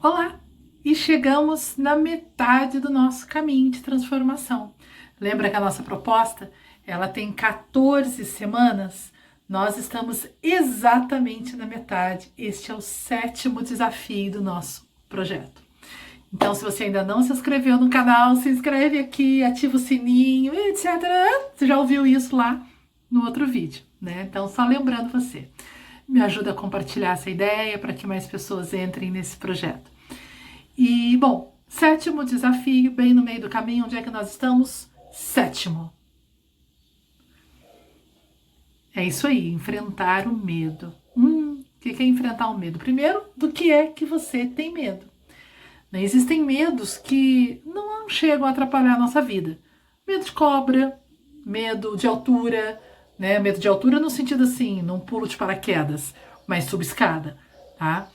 Olá! E chegamos na metade do nosso caminho de transformação. Lembra que a nossa proposta, ela tem 14 semanas? Nós estamos exatamente na metade. Este é o 7º desafio do nosso projeto. Então, se você ainda não se inscreveu no canal, se inscreve aqui, ativa o sininho, etc. Você já ouviu isso lá no outro vídeo, né? Então, só lembrando você, me ajuda a compartilhar essa ideia para que mais pessoas entrem nesse projeto. E, bom, 7º desafio, bem no meio do caminho, onde é que nós estamos? 7º. É isso aí, enfrentar o medo. O que é enfrentar o medo? Primeiro, do que é que você tem medo? Existem medos que não chegam a atrapalhar a nossa vida. Medo de cobra, medo de altura, né? Medo de altura no sentido assim, não pulo de paraquedas, mas subo escada, tá?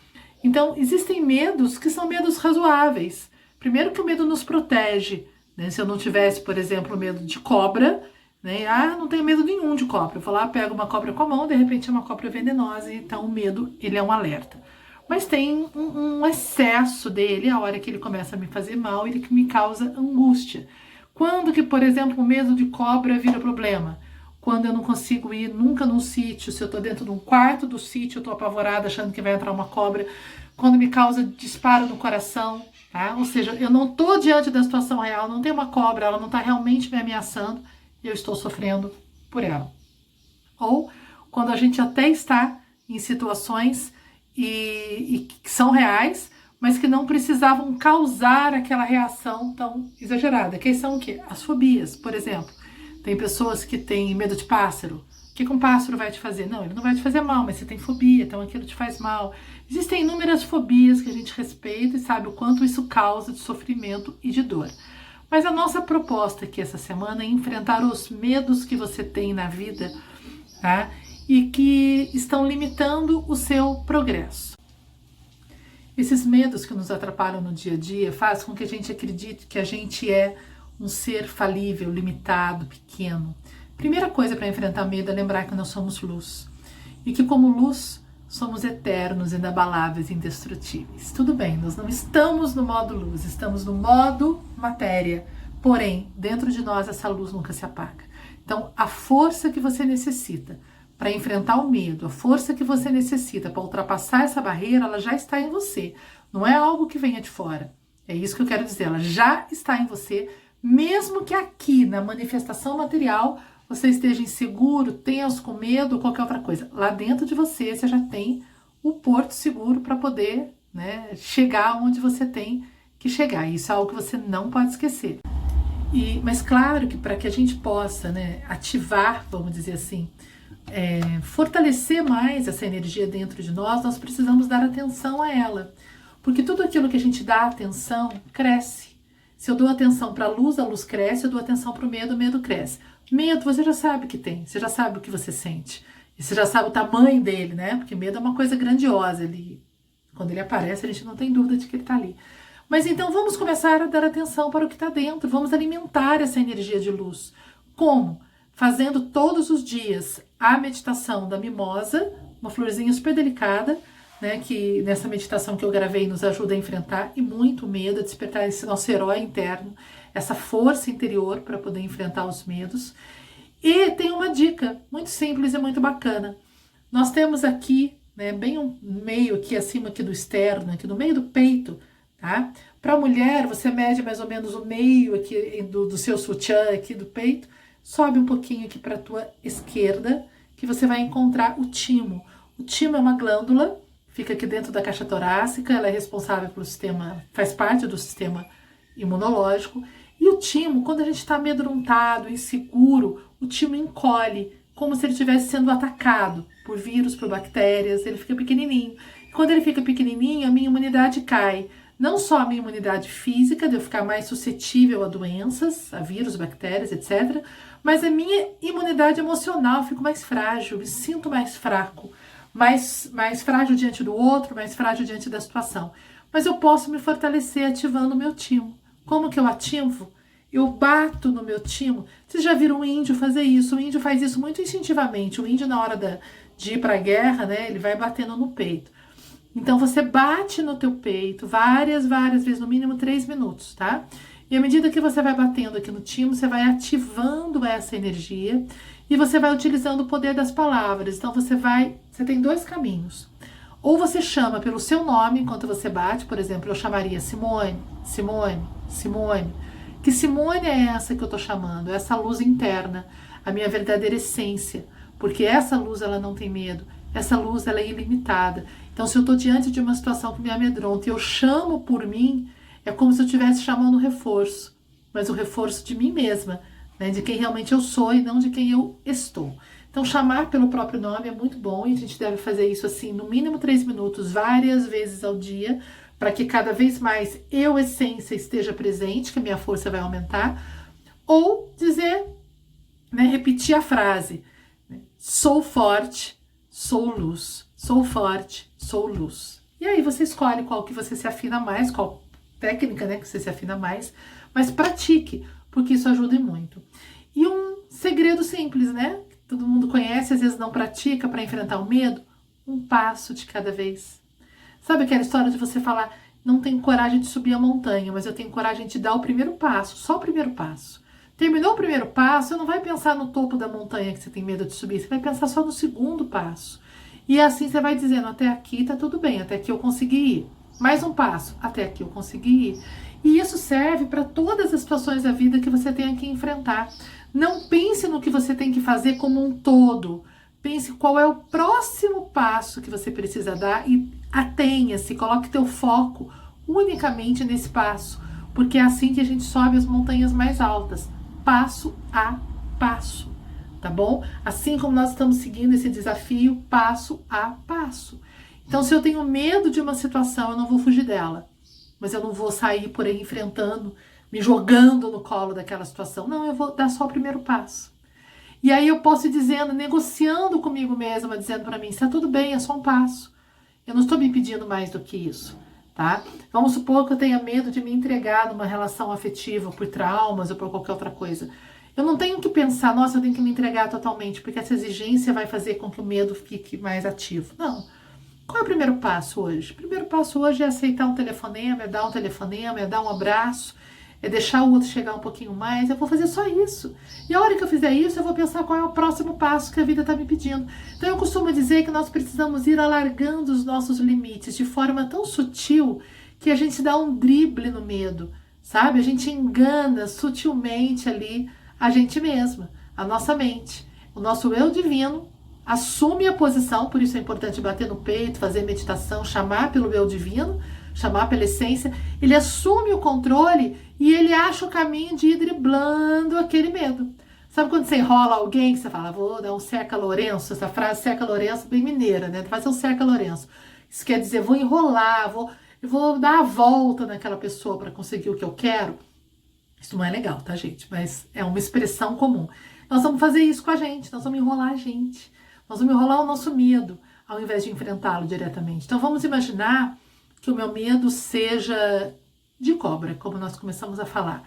Então, existem medos que são medos razoáveis. Primeiro que o medo nos protege, né? Se eu não tivesse, por exemplo, medo de cobra, né? Não tenho medo nenhum de cobra. Eu vou lá, pego uma cobra com a mão, de repente é uma cobra venenosa, então o medo, ele é um alerta. Mas tem um excesso dele, a hora que ele começa a me fazer mal, ele que me causa angústia. Quando que, por exemplo, o medo de cobra vira problema? Quando eu não consigo ir nunca num sítio, se eu tô dentro de um quarto do sítio, eu tô apavorada achando que vai entrar uma cobra, quando me causa disparo no coração, tá? Ou seja, eu não tô diante da situação real, não tem uma cobra, ela não tá realmente me ameaçando, e eu estou sofrendo por ela. Ou quando a gente até está em situações e que são reais, mas que não precisavam causar aquela reação tão exagerada. Que são o quê? As fobias, por exemplo. Tem pessoas que têm medo de pássaro. O que um pássaro vai te fazer? Não, ele não vai te fazer mal, mas você tem fobia, então aquilo te faz mal. Existem inúmeras fobias que a gente respeita e sabe o quanto isso causa de sofrimento e de dor. Mas a nossa proposta aqui essa semana é enfrentar os medos que você tem na vida, tá? E que estão limitando o seu progresso. Esses medos que nos atrapalham no dia a dia fazem com que a gente acredite que a gente é um ser falível, limitado, pequeno. Primeira coisa para enfrentar medo é lembrar que nós somos luz. E que como luz somos eternos, inabaláveis, indestrutíveis. Tudo bem, nós não estamos no modo luz, estamos no modo matéria. Porém, dentro de nós essa luz nunca se apaga. Então, a força que você necessita para enfrentar o medo, a força que você necessita para ultrapassar essa barreira, ela já está em você. Não é algo que venha de fora. É isso que eu quero dizer, ela já está em você, mesmo que aqui, na manifestação material, você esteja inseguro, tenso, com medo ou qualquer outra coisa. Lá dentro de você, você já tem o porto seguro para poder, né, chegar onde você tem que chegar. Isso é algo que você não pode esquecer. Mas claro que para que a gente possa, né, ativar, vamos dizer assim, fortalecer mais essa energia dentro de nós precisamos dar atenção a ela. Porque tudo aquilo que a gente dá atenção, cresce. Se eu dou atenção para a luz cresce. Se eu dou atenção para o medo cresce. Medo, você já sabe que tem. Você já sabe o que você sente. E você já sabe o tamanho dele, né? Porque medo é uma coisa grandiosa. Quando ele aparece, a gente não tem dúvida de que ele está ali. Mas então vamos começar a dar atenção para o que está dentro. Vamos alimentar essa energia de luz. Como? Fazendo todos os dias a meditação da mimosa, uma florzinha super delicada, né, que nessa meditação que eu gravei nos ajuda a enfrentar e muito medo, a despertar esse nosso herói interno, essa força interior para poder enfrentar os medos. E tem uma dica muito simples e muito bacana. Nós temos aqui, né, bem um meio aqui acima aqui do externo, aqui no meio do peito, tá? Para a mulher, você mede mais ou menos o meio aqui do seu sutiã aqui do peito, sobe um pouquinho aqui para a tua esquerda, que você vai encontrar o timo. O timo é uma glândula, fica aqui dentro da caixa torácica, ela é responsável pelo sistema, faz parte do sistema imunológico. E o timo, quando a gente está amedrontado, inseguro, o timo encolhe, como se ele estivesse sendo atacado por vírus, por bactérias, ele fica pequenininho. E quando ele fica pequenininho, a minha imunidade cai. Não só a minha imunidade física, de eu ficar mais suscetível a doenças, a vírus, bactérias, etc., mas a minha imunidade emocional, eu fico mais frágil, me sinto mais fraco, mais frágil diante do outro, mais frágil diante da situação. Mas eu posso me fortalecer ativando o meu timo. Como que eu ativo? Eu bato no meu timo. Vocês já viram um índio fazer isso? O índio faz isso muito instintivamente. O índio, na hora de ir para a guerra, né, ele vai batendo no peito. Então você bate no teu peito várias vezes, no mínimo 3 minutos, tá? E à medida que você vai batendo aqui no timo, você vai ativando essa energia e você vai utilizando o poder das palavras. Então você tem 2 caminhos. Ou você chama pelo seu nome enquanto você bate, por exemplo, eu chamaria Simone, Simone, Simone. Que Simone é essa que eu tô chamando? Essa luz interna, a minha verdadeira essência. Porque essa luz, ela não tem medo. Essa luz, ela é ilimitada. Então, se eu tô diante de uma situação que me amedronta e eu chamo por mim, é como se eu estivesse chamando um reforço. Mas o reforço de mim mesma, né? De quem realmente eu sou e não de quem eu estou. Então, chamar pelo próprio nome é muito bom e a gente deve fazer isso assim, no mínimo 3 minutos, várias vezes ao dia, para que cada vez mais eu, essência, esteja presente, que a minha força vai aumentar. Ou dizer, né, repetir a frase, né, sou forte, sou luz. Sou forte, sou luz. E aí você escolhe qual que você se afina mais, qual técnica, né, que você se afina mais, mas pratique, porque isso ajuda muito. E um segredo simples, né? Todo mundo conhece, às vezes não pratica para enfrentar o medo. Um passo de cada vez. Sabe aquela história de você falar, não tenho coragem de subir a montanha, mas eu tenho coragem de dar o primeiro passo, só o primeiro passo. Terminou o primeiro passo, você não vai pensar no topo da montanha que você tem medo de subir, você vai pensar só no segundo passo. E assim você vai dizendo, até aqui tá tudo bem, até aqui eu consegui ir. Mais um passo, até aqui eu consegui ir. E isso serve para todas as situações da vida que você tenha que enfrentar. Não pense no que você tem que fazer como um todo. Pense qual é o próximo passo que você precisa dar e atenha-se, coloque teu foco unicamente nesse passo. Porque é assim que a gente sobe as montanhas mais altas, passo a passo. Tá bom? Assim como nós estamos seguindo esse desafio passo a passo. Então, se eu tenho medo de uma situação, eu não vou fugir dela. Mas eu não vou sair por aí enfrentando, me jogando no colo daquela situação. Não, eu vou dar só o primeiro passo. E aí eu posso ir dizendo, negociando comigo mesma, dizendo para mim, está tudo bem, é só um passo. Eu não estou me pedindo mais do que isso, tá? Vamos supor que eu tenha medo de me entregar numa relação afetiva por traumas ou por qualquer outra coisa. Eu não tenho que pensar, nossa, eu tenho que me entregar totalmente, porque essa exigência vai fazer com que o medo fique mais ativo. Não. Qual é o primeiro passo hoje? O primeiro passo hoje é aceitar um telefonema, é dar um telefonema, é dar um abraço, é deixar o outro chegar um pouquinho mais. Eu vou fazer só isso. E a hora que eu fizer isso, eu vou pensar qual é o próximo passo que a vida está me pedindo. Então eu costumo dizer que nós precisamos ir alargando os nossos limites de forma tão sutil que a gente dá um drible no medo, sabe? A gente engana sutilmente ali a gente mesma, a nossa mente. O nosso eu divino assume a posição, por isso é importante bater no peito, fazer meditação, chamar pelo eu divino, chamar pela essência. Ele assume o controle e ele acha o caminho de ir driblando aquele medo. Sabe quando você enrola alguém, que você fala, vou dar um cerca Lourenço, essa frase cerca Lourenço bem mineira, né? Fazer um cerca Lourenço. Isso quer dizer, vou enrolar, vou dar a volta naquela pessoa para conseguir o que eu quero. Isso não é legal, tá, gente? Mas é uma expressão comum. Nós vamos fazer isso com a gente, nós vamos enrolar a gente. Nós vamos enrolar o nosso medo, ao invés de enfrentá-lo diretamente. Então vamos imaginar que o meu medo seja de cobra, como nós começamos a falar.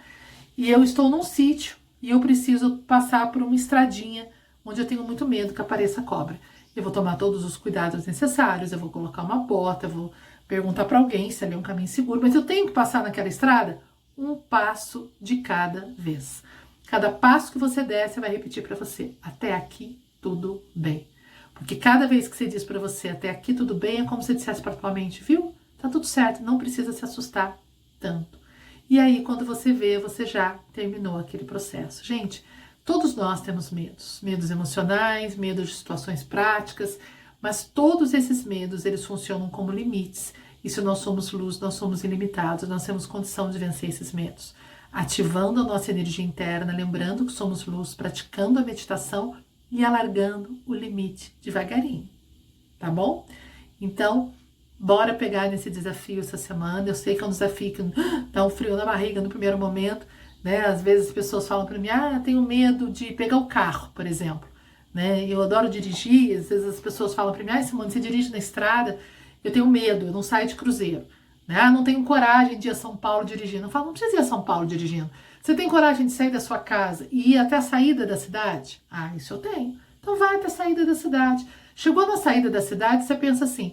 E eu estou num sítio e eu preciso passar por uma estradinha onde eu tenho muito medo que apareça cobra. Eu vou tomar todos os cuidados necessários, eu vou colocar uma bota, eu vou perguntar para alguém se ali é um caminho seguro, mas eu tenho que passar naquela estrada um passo de cada vez. Cada passo que você der, você vai repetir para você, até aqui tudo bem. Porque cada vez que você diz para você, até aqui tudo bem, é como se você dissesse para tua mente, viu? Tá tudo certo, não precisa se assustar tanto. E aí, quando você vê, você já terminou aquele processo. Gente, todos nós temos medos. Medos emocionais, medos de situações práticas, mas todos esses medos, eles funcionam como limites. E se nós somos luz, nós somos ilimitados, nós temos condição de vencer esses medos. Ativando a nossa energia interna, lembrando que somos luz, praticando a meditação e alargando o limite devagarinho, tá bom? Então, bora pegar nesse desafio essa semana. Eu sei que é um desafio que dá um frio na barriga no primeiro momento, né? Às vezes as pessoas falam para mim, tenho medo de pegar o carro, por exemplo, né? Eu adoro dirigir, às vezes as pessoas falam para mim, Simone, você dirige na estrada? Eu tenho medo, eu não saio de cruzeiro, né? Não tenho coragem de ir a São Paulo dirigindo. Eu falo, não precisa ir a São Paulo dirigindo. Você tem coragem de sair da sua casa e ir até a saída da cidade? Isso eu tenho. Então vai até a saída da cidade. Chegou na saída da cidade, você pensa assim,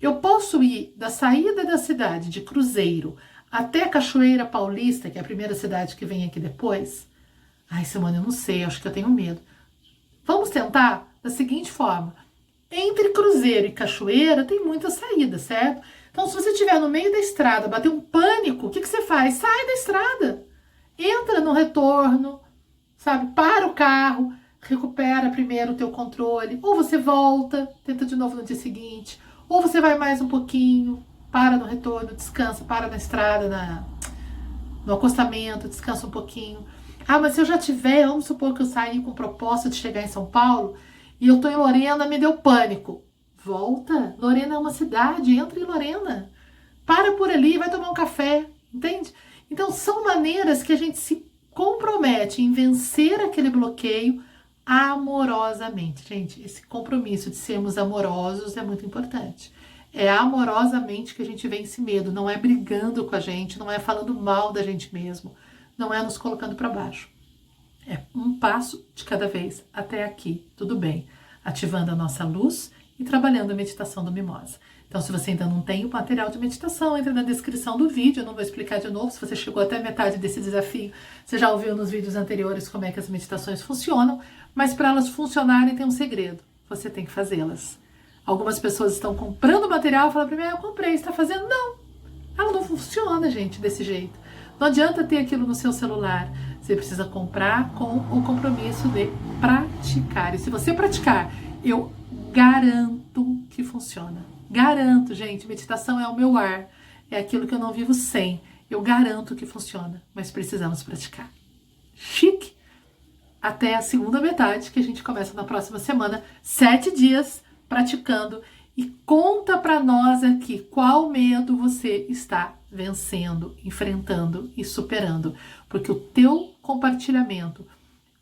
Eu posso ir da saída da cidade de Cruzeiro até Cachoeira Paulista, que é a primeira cidade que vem aqui depois? Ai, Simone, eu não sei, acho que eu tenho medo. Vamos tentar da seguinte forma. Entre Cruzeiro e Cachoeira tem muita saída, certo? Então, se você estiver no meio da estrada, bater um pânico, o que você faz? Sai da estrada. Entra no retorno, sabe? Para o carro, recupera primeiro o teu controle. Ou você volta, tenta de novo no dia seguinte. Ou você vai mais um pouquinho, para no retorno, descansa, para na estrada, no acostamento, descansa um pouquinho. Ah, mas se eu já tiver, vamos supor que eu saí com o propósito de chegar em São Paulo e eu tô em Lorena, me deu pânico. Volta, Lorena é uma cidade, entra em Lorena. Para por ali, vai tomar um café, entende? Então são maneiras que a gente se compromete em vencer aquele bloqueio amorosamente. Gente, esse compromisso de sermos amorosos é muito importante. É amorosamente que a gente vence medo, não é brigando com a gente, não é falando mal da gente mesmo, não é nos colocando para baixo. É um passo de cada vez até aqui, tudo bem, ativando a nossa luz e trabalhando a meditação do Mimosa. Então, se você ainda não tem o material de meditação, entra na descrição do vídeo, eu não vou explicar de novo, se você chegou até a metade desse desafio, você já ouviu nos vídeos anteriores como é que as meditações funcionam, mas para elas funcionarem tem um segredo, você tem que fazê-las. Algumas pessoas estão comprando material e falam para mim, eu comprei, está fazendo? Não, ela não funciona, gente, desse jeito. Não adianta ter aquilo no seu celular. Você precisa comprar com o compromisso de praticar. E se você praticar, eu garanto que funciona. Garanto, gente. Meditação é o meu ar. É aquilo que eu não vivo sem. Eu garanto que funciona. Mas precisamos praticar. Chique? Até a segunda metade, que a gente começa na próxima semana. 7 dias praticando. E conta para nós aqui qual medo você está vencendo, enfrentando e superando. Porque o teu compartilhamento,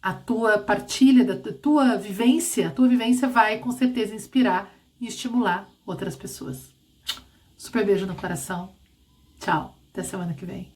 a tua partilha, da tua vivência vai com certeza inspirar e estimular outras pessoas. Super beijo no coração. Tchau. Até semana que vem.